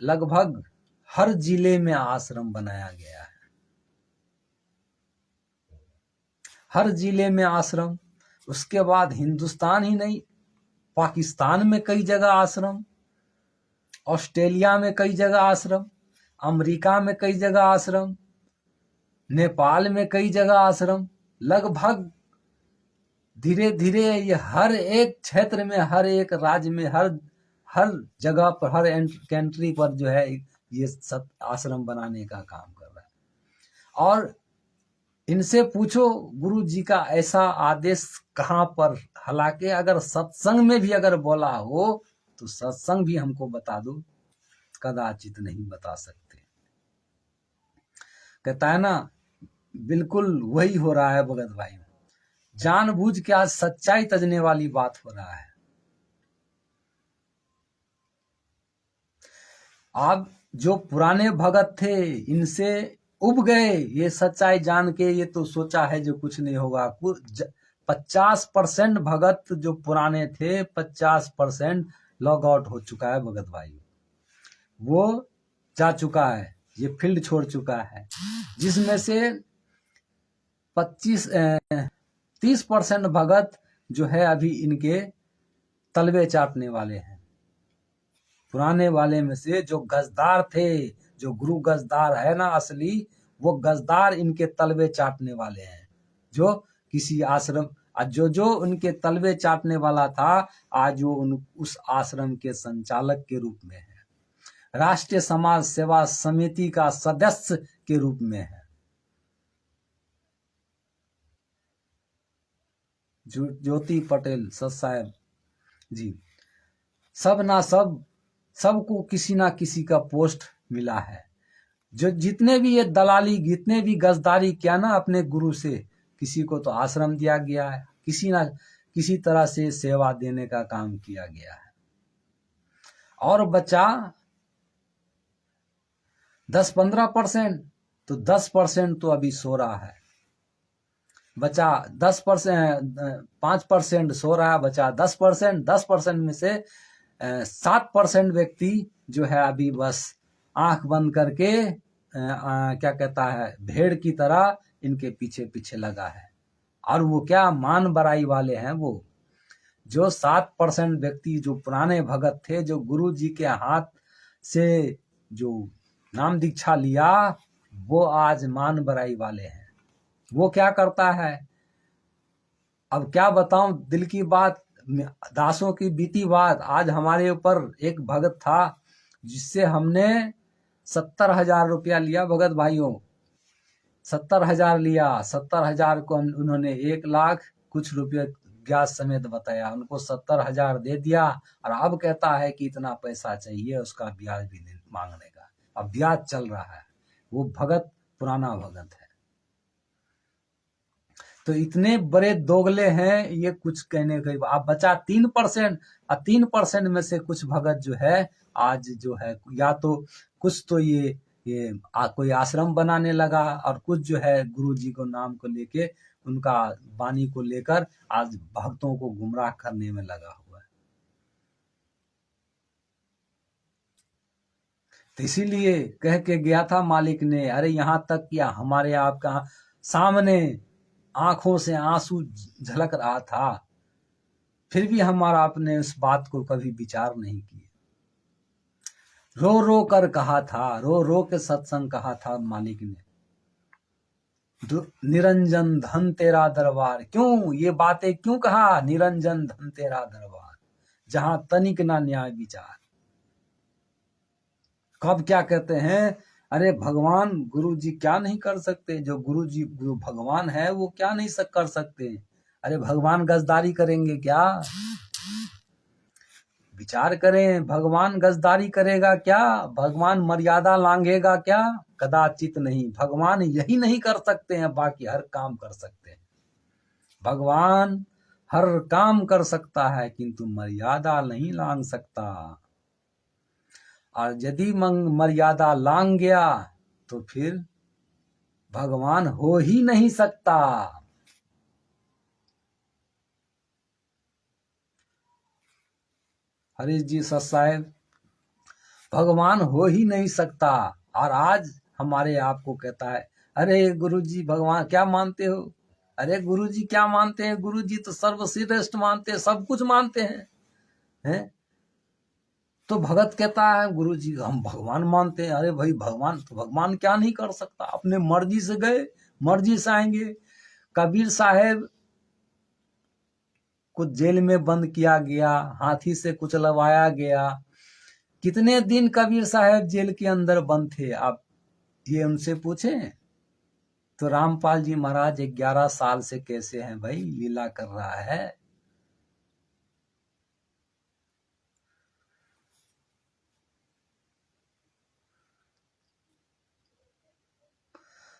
लगभग हर जिले में आश्रम बनाया गया है, हर जिले में आश्रम। उसके बाद हिंदुस्तान ही नहीं, पाकिस्तान में कई जगह आश्रम, ऑस्ट्रेलिया में कई जगह आश्रम, अमेरिका में कई जगह आश्रम, नेपाल में कई जगह आश्रम। लगभग धीरे धीरे ये हर एक क्षेत्र में, हर एक राज्य में, हर जगह पर, हर कंट्री पर जो है ये सब आश्रम बनाने का काम कर रहा है। और इनसे पूछो गुरु जी का ऐसा आदेश कहाँ पर? हालांकि अगर सत्संग में भी अगर बोला हो तो सत्संग भी हमको बता दो, कदाचित नहीं बता सकते। कहता है ना, बिल्कुल वही हो रहा है भगत भाई, जानबूझ के आज सच्चाई तजने वाली बात हो रहा है। अब जो पुराने भगत थे इनसे उब गए, ये सच्चाई जान के ये तो सोचा है जो कुछ नहीं होगा। 50% भगत जो पुराने थे, 50% लॉग आउट हो चुका है भगत भाई। वो जा चुका है, ये फील्ड छोड़ चुका है, जिसमें से 30% भगत जो है अभी इनके तलवे चाटने वाले हैं। पुराने वाले में से जो गजदार थे, जो गुरु गजदार है ना असली, वो गजदार इनके तलवे चाटने वाले हैं। जो किसी आश्रम, जो उनके तलवे चाटने वाला था, आज वो उस आश्रम के संचालक के रूप में है, राष्ट्रीय समाज सेवा समिति का सदस्य के रूप में है। ज्योति पटेल साहब जी, सब ना सबको किसी ना किसी का पोस्ट मिला है। जो जितने भी ये दलाली, जितने भी गजदारी किया ना अपने गुरु से, किसी को तो आश्रम दिया गया है, किसी ना किसी तरह से सेवा देने का काम किया गया है। और बचा 10-15%, तो 10% तो अभी सो रहा है। बचा 5% सो रहा है, बचा 10%। 10% में से 7% व्यक्ति जो है अभी बस आंख बंद करके क्या कहता है, भेड़ की तरह इनके पीछे पीछे लगा है। और वो क्या मान बड़ाई वाले हैं। वो जो 7% व्यक्ति जो पुराने भगत थे, जो गुरु जी के हाथ से जो नाम दीक्षा लिया, वो आज मान बड़ाई वाले हैं। वो क्या करता है, अब क्या बताऊं दिल की बात, दासों की बीती बात। आज हमारे ऊपर एक भगत था जिससे हमने 70,000 रुपया लिया। भगत भाइयों 70,000 लिया। 70,000 को उन्होंने 1 लाख कुछ रुपये ब्याज समेत बताया, उनको 70,000 दे दिया। और अब कहता है कि इतना पैसा चाहिए उसका ब्याज भी मांगने का। अब ब्याज चल रहा है। वो भगत पुराना भगत है। तो इतने बड़े दोगले हैं, ये कुछ कहने के। अब बचा 3%, और 3% में से कुछ भगत जो है आज जो है, या तो कुछ तो ये कोई आश्रम बनाने लगा, और कुछ जो है गुरु जी को नाम को लेके, उनका वाणी को लेकर आज भक्तों को गुमराह करने में लगा हुआ है। तो इसीलिए कह के गया था मालिक ने, अरे यहाँ तक किया हमारे आपका सामने आंखों से आंसू झलक रहा था, फिर भी हमारा आपने उस बात को कभी विचार नहीं किया। रो रो कर कहा था, रो रो के सत्संग कहा था मालिक ने, निरंजन धन तेरा दरबार। क्यों ये बातें क्यों कहा, निरंजन धन तेरा दरबार, जहां तनिक ना न्याय विचार। कब क्या कहते हैं, अरे भगवान गुरु जी क्या नहीं कर सकते, जो गुरु भगवान है वो क्या नहीं कर सकते। अरे भगवान गजदारी करेंगे क्या, विचार करें। भगवान गजदारी करेगा क्या, भगवान मर्यादा लांघेगा क्या, कदाचित नहीं। भगवान यही नहीं कर सकते हैं, बाकी हर काम कर सकते हैं। भगवान हर काम कर सकता है, किंतु मर्यादा नहीं लांघ सकता। और यदि मर्यादा लांघ गया तो फिर भगवान हो ही नहीं सकता। हरीश जी साहब, भगवान हो ही नहीं सकता। और आज हमारे आप को कहता है, अरे गुरुजी भगवान क्या मानते हो, अरे गुरुजी क्या मानते हैं, गुरुजी तो सर्वश्रेष्ठ मानते हैं, सब कुछ मानते हैं। तो भगत कहता है गुरुजी हम भगवान मानते हैं। अरे भाई भगवान तो भगवान क्या नहीं कर सकता, अपने मर्जी से गए, मर्जी से आएंगे। कबीर साहेब को जेल में बंद किया गया, हाथी से कुचलवाया गया। कितने दिन कबीर साहब जेल के अंदर बंद थे, आप ये उनसे पूछें। तो रामपाल जी महाराज 11 साल से कैसे हैं भाई, लीला कर रहा है।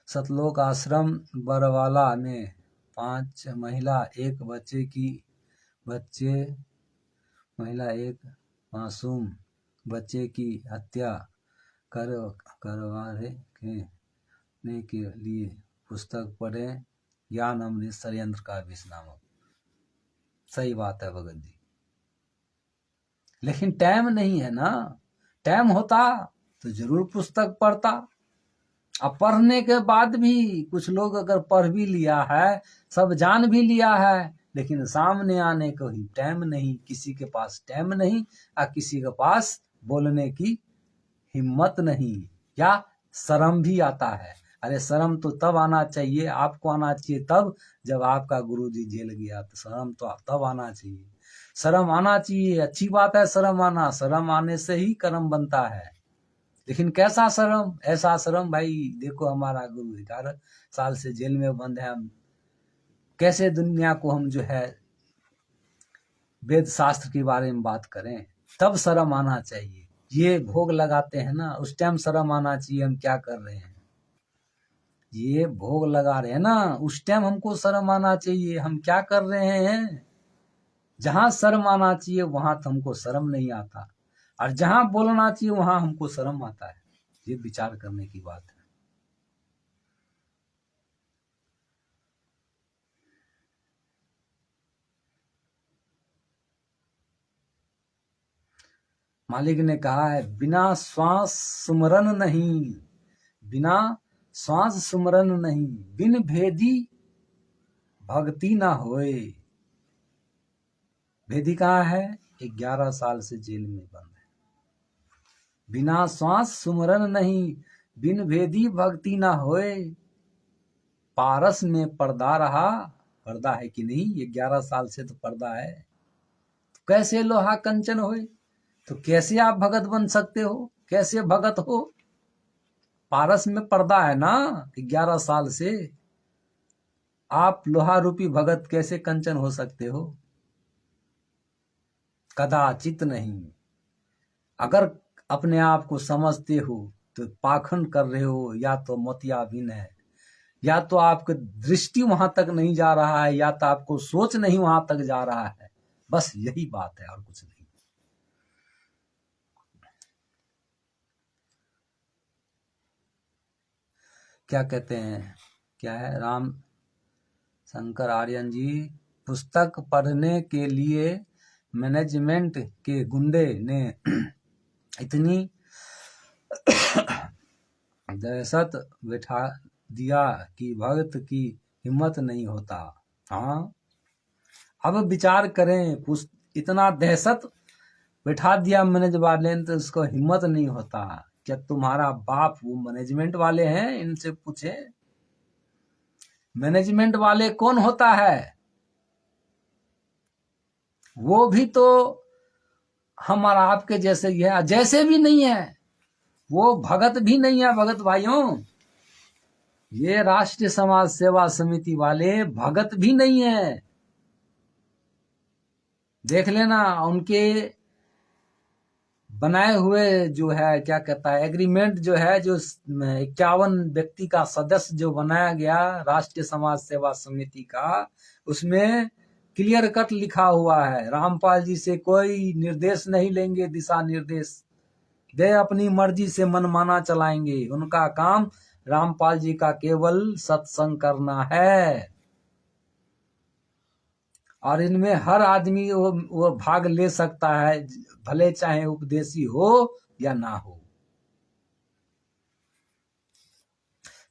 सतलोक आश्रम बरवाला में 5 महिला, 1 एक मासूम बच्चे की हत्या करवाने के लिए पुस्तक पढ़ें, ज्ञान अमृत षड्यंत्र का विष नामक। सही बात है भगत जी, लेकिन टाइम नहीं है ना। टाइम होता तो जरूर पुस्तक पढ़ता। अब पढ़ने के बाद भी कुछ लोग अगर पढ़ भी लिया है, सब जान भी लिया है, लेकिन सामने आने को ही टाइम नहीं, किसी के पास टाइम नहीं, और किसी के पास बोलने की हिम्मत नहीं, या शर्म भी आता है। अरे शर्म तो तब आना चाहिए, आपको आना चाहिए तब जब आपका गुरुजी जेल गया, तो शर्म तो तब आना चाहिए। शर्म आना चाहिए, अच्छी बात है शर्म आना, शर्म आने से ही कर्म बनता है। लेकिन कैसा शर्म? ऐसा शर्म भाई देखो हमारा गुरु 11 साल से जेल में बंद है, हम कैसे दुनिया को हम जो है वेद शास्त्र के बारे में बात करें? तब शर्म आना चाहिए। ये भोग लगाते हैं ना, उस टाइम शर्म आना चाहिए हम क्या कर रहे हैं। ये भोग लगा रहे हैं ना, उस टाइम हमको शर्म आना चाहिए हम क्या कर रहे हैं। जहां शर्म आना चाहिए वहां तो हमको शर्म नहीं आता, और जहां बोलना चाहिए वहां हमको शर्म आता है। ये विचार करने की बात है। मालिक ने कहा है बिना श्वास सुमरन नहीं, बिना श्वास सुमरन नहीं, बिन भेदी भक्ति ना होए। भेदी कहाँ है? 11 साल से जेल में बंद है। बिना श्वास सुमरन नहीं, बिन भेदी भक्ति ना होए। पारस में पर्दा रहा, पर्दा है कि नहीं? 11 साल से तो पर्दा है। तो कैसे लोहा कंचन होए? तो कैसे आप भगत बन सकते हो? कैसे भगत हो? पारस में पर्दा है ना 11 साल से, आप लोहा रूपी भगत कैसे कंचन हो सकते हो? कदाचित नहीं। अगर अपने आप को समझते हो तो पाखंड कर रहे हो, या तो मोतियाबिंद है, या तो आपकी दृष्टि वहां तक नहीं जा रहा है, या तो आपको सोच नहीं वहां तक जा रहा है। बस यही बात है और कुछ नहीं। क्या कहते हैं, क्या है, राम शंकर आर्यन जी, पुस्तक पढ़ने के लिए मैनेजमेंट के गुंडे ने इतनी दहशत बैठा दिया कि भक्त की हिम्मत नहीं होता। हाँ, अब विचार करें, इतना दहशत बैठा दिया मैनेज वाले ने, तो उसको हिम्मत नहीं होता। क्या तुम्हारा बाप वो मैनेजमेंट वाले हैं? इनसे पूछे मैनेजमेंट वाले कौन होता है? वो भी तो हमारा आपके जैसे ही है, जैसे भी नहीं है, वो भगत भी नहीं है। भगत भाइयों, ये राष्ट्रीय समाज सेवा समिति वाले भगत भी नहीं है। देख लेना उनके बनाए हुए जो है, क्या कहता है, एग्रीमेंट जो है, जो 51 व्यक्ति का सदस्य जो बनाया गया राष्ट्रीय समाज सेवा समिति का, उसमें क्लियर कट लिखा हुआ है रामपाल जी से कोई निर्देश नहीं लेंगे, दिशा निर्देश। वे अपनी मर्जी से मनमाना चलाएंगे। उनका काम रामपाल जी का केवल सत्संग करना है, और इनमें हर आदमी वो भाग ले सकता है, भले चाहे उपदेशी हो या ना हो।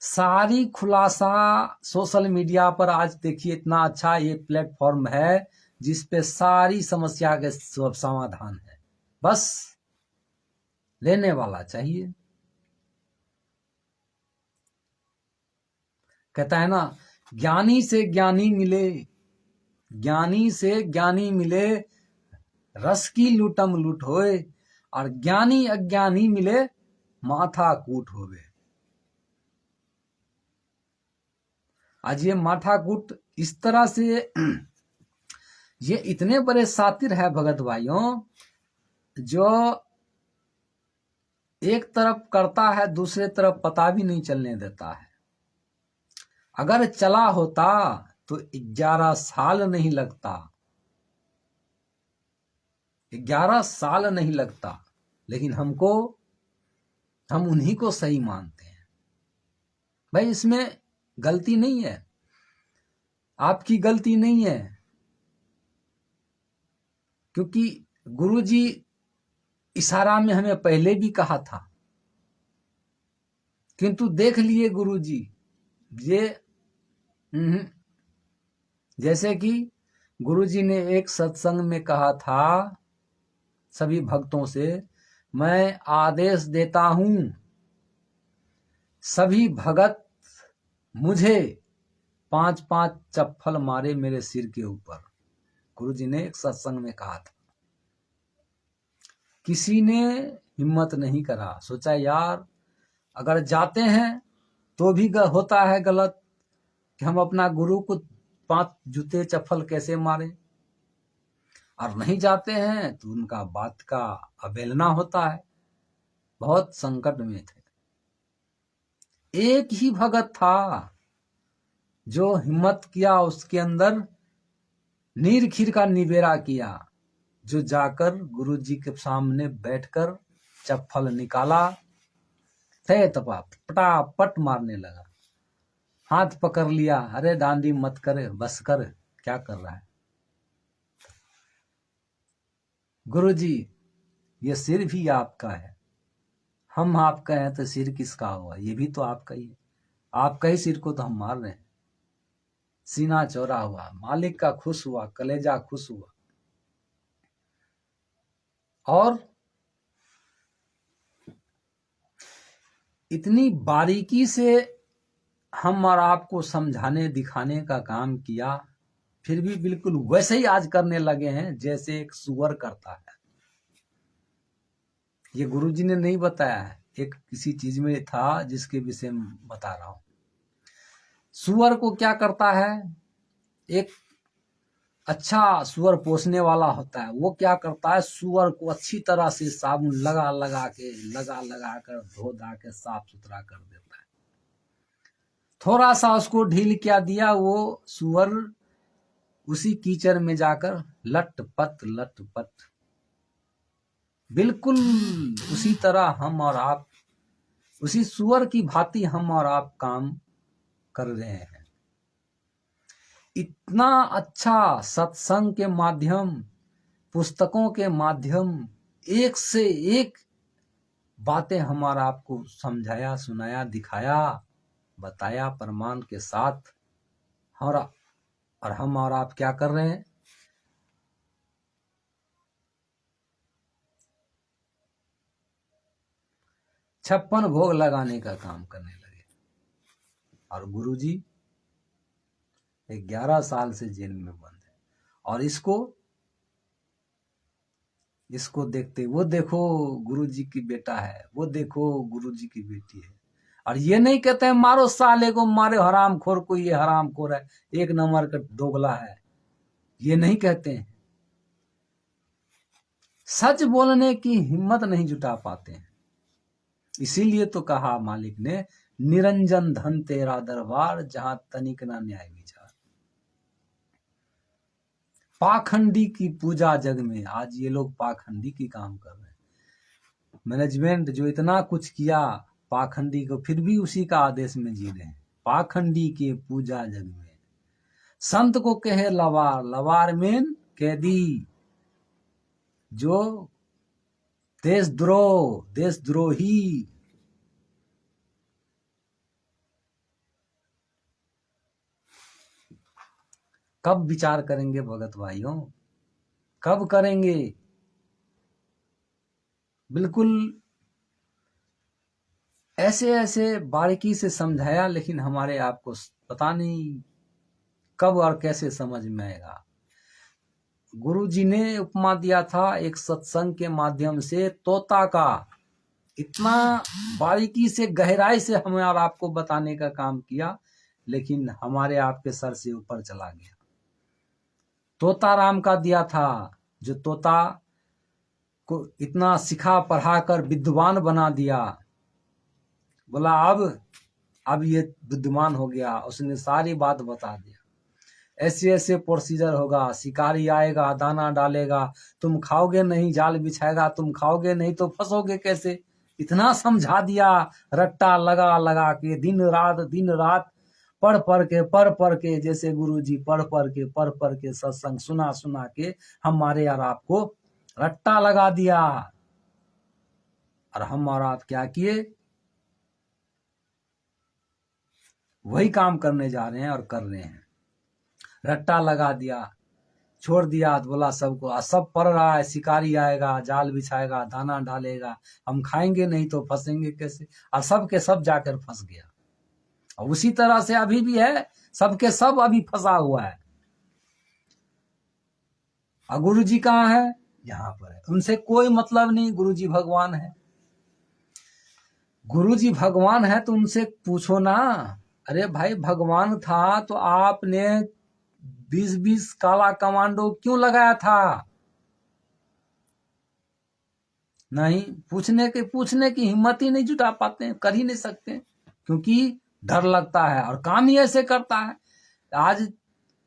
सारी खुलासा सोशल मीडिया पर आज देखिए, इतना अच्छा ये प्लेटफॉर्म है जिसपे सारी समस्या के समाधान है, बस लेने वाला चाहिए। कहता है ना, ज्ञानी से ज्ञानी मिले, ज्ञानी से ज्ञानी मिले, रस की लूटम लूट होए, और ज्ञानी अज्ञानी मिले, माथा कूट होवे। आज ये माथा कूट इस तरह से ये इतने बड़े सातिर है भगत भाइयों, जो एक तरफ करता है दूसरे तरफ पता भी नहीं चलने देता है। अगर चला होता तो 11 साल नहीं लगता, 11 साल नहीं लगता, लेकिन हम उन्हीं को सही मानते हैं। भाई इसमें गलती नहीं है, आपकी गलती नहीं है, क्योंकि गुरुजी इशारा में हमें पहले भी कहा था किंतु देख लिए गुरुजी ये जैसे कि गुरुजी ने एक सत्संग में कहा था सभी भक्तों से, मैं आदेश देता हूं सभी भगत मुझे 5-5 चप्पल मारे मेरे सिर के ऊपर। गुरुजी ने एक सत्संग में कहा था। किसी ने हिम्मत नहीं करा, सोचा यार अगर जाते हैं तो भी होता है गलत कि हम अपना गुरु को 5 जूते चप्पल कैसे मारे, और नहीं जाते हैं तो उनका बात का अवहेलना होता है। बहुत संकट में थे। एक ही भगत था जो हिम्मत किया, उसके अंदर नीर खीर का निबेरा किया, जो जाकर गुरुजी के सामने बैठकर चप्पल निकाला, थे तपा पटापट मारने लगा, हाथ पकड़ लिया, अरे डांडी मत कर, बस कर, क्या कर रहा है। गुरुजी ये सिर भी आपका है, हम आपका है तो सिर किसका हुआ, ये भी तो आपका ही है, आपका ही सिर को तो हम मार रहे हैं। सीना चौड़ा हुआ, मालिक का खुश हुआ, कलेजा खुश हुआ। और इतनी बारीकी से हम और आपको समझाने दिखाने का काम किया, फिर भी बिल्कुल वैसे ही आज करने लगे हैं जैसे एक सुअर करता है। ये गुरुजी ने नहीं बताया है, एक किसी चीज में था जिसके विषय में बता रहा हूं। सुअर को क्या करता है, एक अच्छा सुअर पोसने वाला होता है, वो क्या करता है, सुअर को अच्छी तरह से साबुन लगा लगा कर धो धा के साफ सुथरा कर देता है। थोड़ा सा उसको ढील क्या दिया, वो सुअर उसी कीचड़ में जाकर लटपट बिल्कुल उसी तरह हम और आप, उसी सुअर की भांति हम और आप काम कर रहे हैं। इतना अच्छा सत्संग के माध्यम, पुस्तकों के माध्यम, एक से एक बातें हमारा आपको समझाया, सुनाया, दिखाया, बताया प्रमाण के साथ। और हम और आप क्या कर रहे हैं, 56 भोग लगाने का काम करने लगे। और गुरुजी 11 साल से जेल में बंद है, और इसको देखते, वो देखो गुरुजी की बेटा है, वो देखो गुरुजी की बेटी है, और ये नहीं कहते हैं मारो साले को, मारे हरामखोर को, ये हरामखोर है, एक नंबर का दोगला है, ये नहीं कहते हैं। सच बोलने की हिम्मत नहीं जुटा पाते हैं। इसीलिए तो कहा मालिक ने, निरंजन धन तेरा दरबार, जहां तनिक ना न्याय विचार। पाखंडी की पूजा जग में, आज ये लोग पाखंडी की काम कर रहे हैं। मैनेजमेंट जो इतना कुछ किया पाखंडी को, फिर भी उसी का आदेश में जी रहे हैं। पाखंडी के पूजा जग में, संत को कहे लवार, लवार में कैदी, जो देशद्रोही। कब विचार करेंगे भगत भाइयों, कब करेंगे। बिल्कुल ऐसे ऐसे बारीकी से समझाया, लेकिन हमारे आपको पता नहीं कब और कैसे समझ में आएगा। गुरुजी ने उपमा दिया था एक सत्संग के माध्यम से, तोता का, इतना बारीकी से गहराई से हमें और आपको बताने का काम किया, लेकिन हमारे आपके सर से ऊपर चला गया। तोता राम का दिया था, जो तोता को इतना सिखा पढ़ा कर विद्वान बना दिया, बोला अब ये विद्वान हो गया, उसने सारी बात बता दिया, ऐसे ऐसे प्रोसीजर होगा, शिकारी आएगा, दाना डालेगा, तुम खाओगे नहीं, जाल बिछाएगा, तुम खाओगे नहीं तो फंसोगे कैसे, इतना समझा दिया, रट्टा लगा लगा के, दिन रात पढ़ पढ़ के, जैसे गुरुजी पढ़ पढ़ के सत्संग सुना सुना के हमारे और आपको रट्टा लगा दिया। और हम और आप क्या किए, वही काम करने जा रहे हैं और कर रहे हैं। रट्टा लगा दिया, छोड़ दिया तो बोला सबको, सब पड़ रहा है, शिकारी आएगा, जाल बिछाएगा, दाना डालेगा, हम खाएंगे नहीं तो फंसेंगे कैसे, और सब के सब जाकर फंस गया। और उसी तरह से अभी भी है, सबके सब अभी फंसा हुआ है। और गुरु जी कहाँ है? यहाँ पर है। उनसे कोई मतलब नहीं, गुरु जी भगवान है। गुरु जी भगवान है तो उनसे पूछो ना, अरे भाई भगवान था तो आपने 20-20 काला कमांडो क्यों लगाया था? नहीं, पूछने की हिम्मत ही नहीं जुटा पाते हैं, कर ही नहीं सकते, क्योंकि डर लगता है और काम ही ऐसे करता है। आज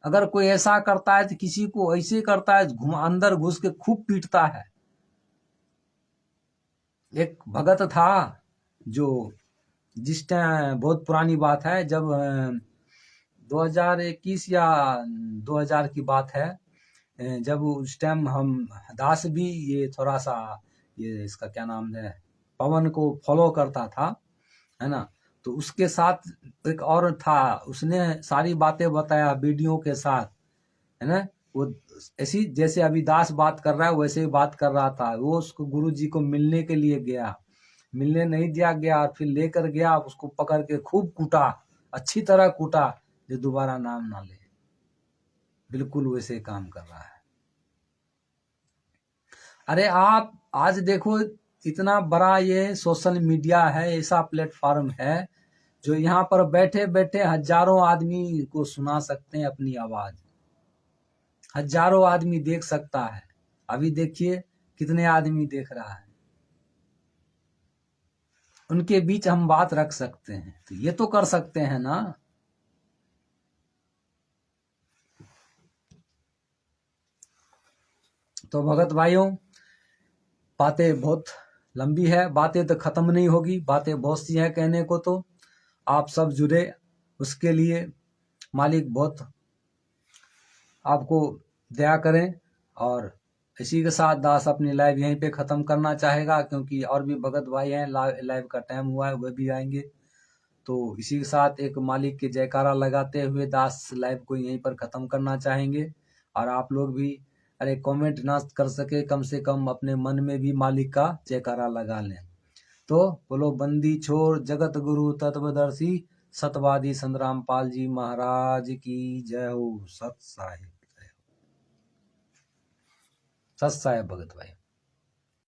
अगर कोई ऐसा करता है तो किसी को ऐसे करता है, अंदर घुस के खूब पीटता है। एक भगत था जो, जिस टाइम, बहुत पुरानी बात है, जब 2021 या 2000 की बात है, जब उस टाइम हम दास भी ये थोड़ा सा, ये इसका क्या नाम है, पवन को फॉलो करता था, है ना। तो उसके साथ एक और था, उसने सारी बातें बताया वीडियो के साथ, है ना। वो ऐसी जैसे अभी दास बात कर रहा है वैसे ही बात कर रहा था। वो उसको गुरु जी को मिलने के लिए गया, मिलने नहीं दिया गया, फिर लेकर गया, उसको पकड़ के खूब कूटा, अच्छी तरह कूटा, जो दोबारा नाम ना ले। बिल्कुल वैसे काम कर रहा है। अरे आप आज देखो, इतना बड़ा ये सोशल मीडिया है, ऐसा प्लेटफॉर्म है जो यहाँ पर बैठे बैठे हजारों आदमी को सुना सकते हैं अपनी आवाज, हजारों आदमी देख सकता है। अभी देखिए कितने आदमी देख रहा है, उनके बीच हम बात रख सकते हैं, तो ये तो कर सकते हैं ना। तो भगत भाइयों, बातें बहुत लंबी है, बातें तो खत्म नहीं होगी, बातें बहुत सी है कहने को। तो आप सब जुड़े, उसके लिए मालिक बहुत आपको दया करें। और इसी के साथ दास अपनी लाइव यहीं पे खत्म करना चाहेगा, क्योंकि और भी भगत भाई हैं, लाइव का टाइम हुआ है, वह भी आएंगे। तो इसी के साथ एक मालिक के जयकारा लगाते हुए दास लाइव को यहीं पर खत्म करना चाहेंगे। और आप लोग भी, अरे कमेंट ना कर सके, कम से कम अपने मन में भी मालिक का जयकारा लगा लें। तो बोलो बंदी छोड़ जगत गुरु तत्वदर्शी सतवादी संतराम पाल जी महाराज की जय हो। सत साहिब, सत साहिब भगत भाई।